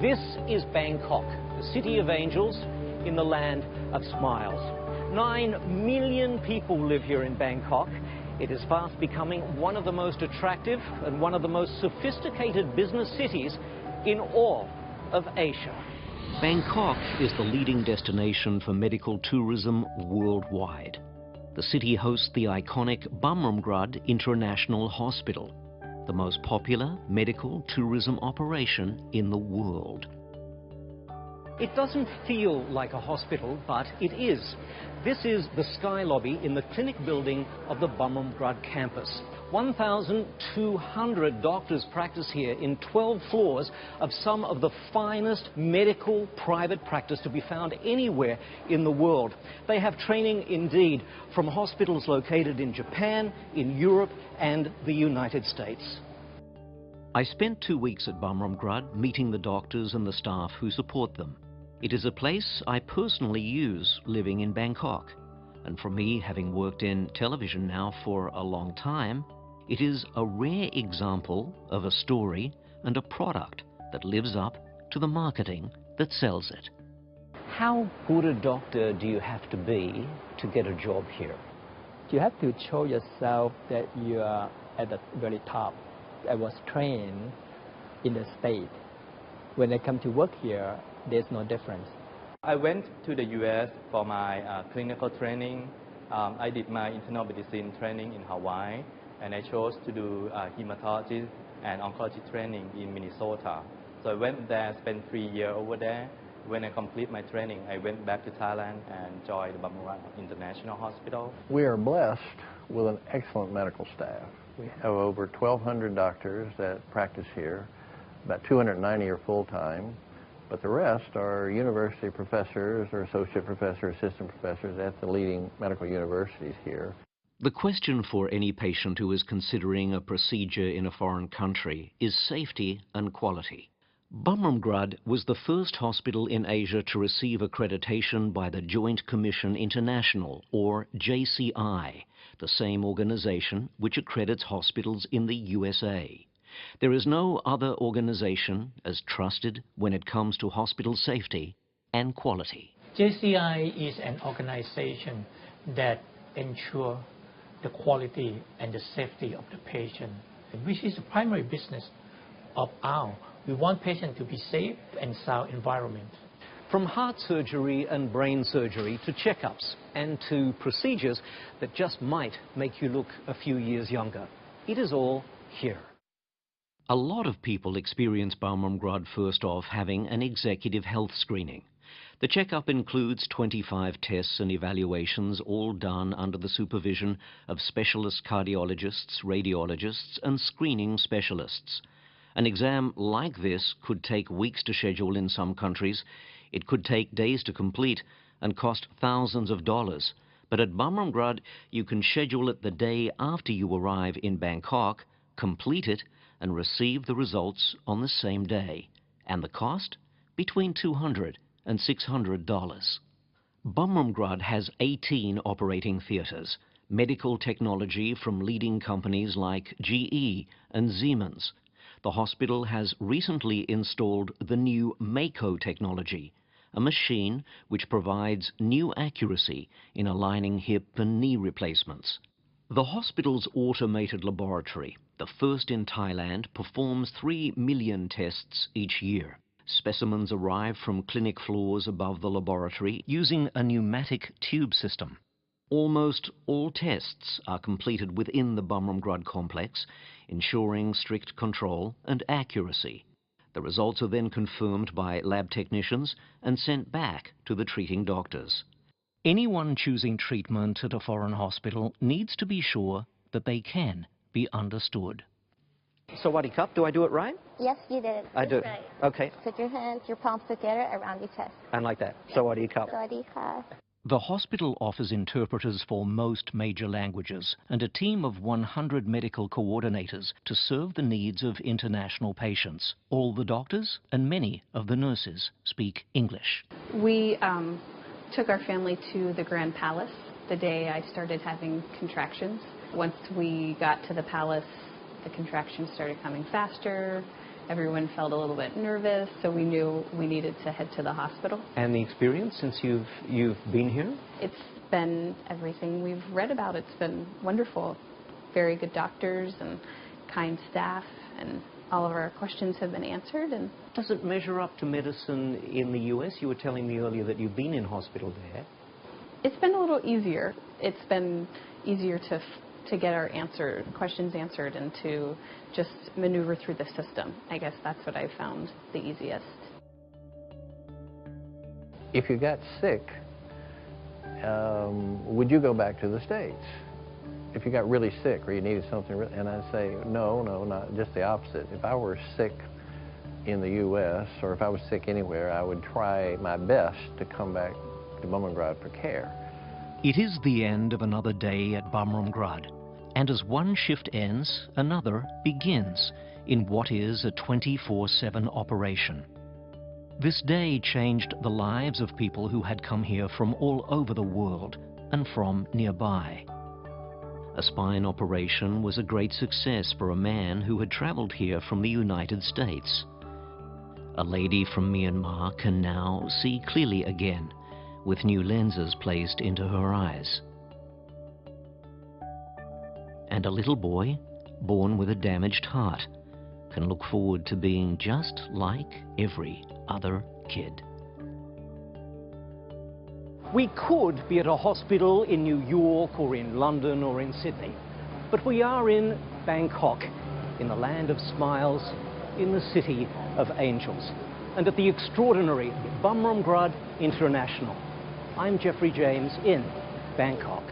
This is Bangkok, the city of angels in the land of smiles. 9 million people live here in Bangkok. It is fast becoming one of the most attractive and one of the most sophisticated business cities in all of Asia. Bangkok is the leading destination for medical tourism worldwide. The city hosts the iconic Bumrungrad International Hospital, the most popular medical tourism operation in the world. It doesn't feel like a hospital, but it is. This is the Sky Lobby in the clinic building of the Bumrungrad campus. 1,200 doctors practice here in 12 floors of some of the finest medical private practice to be found anywhere in the world. They have training indeed from hospitals located in Japan, in Europe and the United States. I spent 2 weeks at Bumrungrad meeting the doctors and the staff who support them. It is a place I personally use living in Bangkok. And for me, having worked in television now for a long time, it is a rare example of a story and a product that lives up to the marketing that sells it. How good a doctor do you have to be to get a job here? You have to show yourself that you are at the very top. I was trained in the States. When I come to work here, there's no difference. I went to the US for my clinical training. I did my internal medicine training in Hawaii, and I chose to do hematology and oncology training in Minnesota. So I went there, spent 3 years over there. When I complete my training, I went back to Thailand and joined the Bumrungrad International Hospital. We are blessed with an excellent medical staff. We have over 1,200 doctors that practice here. About 290 are full-time, but the rest are university professors or associate professors, assistant professors at the leading medical universities here. The question for any patient who is considering a procedure in a foreign country is safety and quality. Bumrungrad was the first hospital in Asia to receive accreditation by the Joint Commission International, or JCI, the same organization which accredits hospitals in the USA. There is no other organization as trusted when it comes to hospital safety and quality. JCI is an organization that ensures the quality and the safety of the patient, which is the primary business of ours. We want patients to be safe and sound environment. From heart surgery and brain surgery to checkups and to procedures that just might make you look a few years younger, it is all here. A lot of people experience Bumrungrad first off having an executive health screening. The checkup includes 25 tests and evaluations, all done under the supervision of specialist cardiologists, radiologists and screening specialists. An exam like this could take weeks to schedule in some countries. It could take days to complete and cost thousands of dollars. But at Bumrungrad, you can schedule it the day after you arrive in Bangkok, complete it, and receive the results on the same day. And the cost? Between $200 and $600. Bumrungrad has 18 operating theatres, medical technology from leading companies like GE and Siemens. The hospital has recently installed the new Mako technology, a machine which provides new accuracy in aligning hip and knee replacements. The hospital's automated laboratory, the first in Thailand, performs 3 million tests each year. Specimens arrive from clinic floors above the laboratory using a pneumatic tube system. Almost all tests are completed within the Bumrungrad complex, ensuring strict control and accuracy. The results are then confirmed by lab technicians and sent back to the treating doctors. Anyone choosing treatment at a foreign hospital needs to be sure that they can be understood. Sawadee Cup, do I do it right? Yes, you did it. I do. Right. Okay. Put your hands, your palms together around your chest. And like that. Sawadee Cup. Sawadee Ka. The hospital offers interpreters for most major languages and a team of 100 medical coordinators to serve the needs of international patients. All the doctors and many of the nurses speak English. We took our family to the Grand Palace the day I started having contractions. Once we got to the palace, the contractions started coming faster, Everyone felt a little bit nervous, so we knew we needed to head to the hospital. And the experience since you've been here? It's been everything we've read about. It's been wonderful. Very good doctors and kind staff, and all of our questions have been answered. And does it measure up to medicine in the US? You were telling me earlier that you've been in hospital there. It's been a little easier. It's been easier to get our questions answered and to just maneuver through the system. I guess that's what I found the easiest. If you got sick, would you go back to the States? If you got really sick or you needed something, and I'd say, no, not just the opposite. If I were sick in the U.S. or if I was sick anywhere, I would try my best to come back to Bumrungrad for care. It is the end of another day at Bumrungrad, and as one shift ends, another begins in what is a 24/7 operation. This day changed the lives of people who had come here from all over the world and from nearby. A spine operation was a great success for a man who had traveled here from the United States. A lady from Myanmar can now see clearly again, with new lenses placed into her eyes. And a little boy, born with a damaged heart, can look forward to being just like every other kid. We could be at a hospital in New York or in London or in Sydney, but we are in Bangkok, in the land of smiles, in the city of angels, and at the extraordinary Bumrungrad International. I'm Jeffrey James in Bangkok.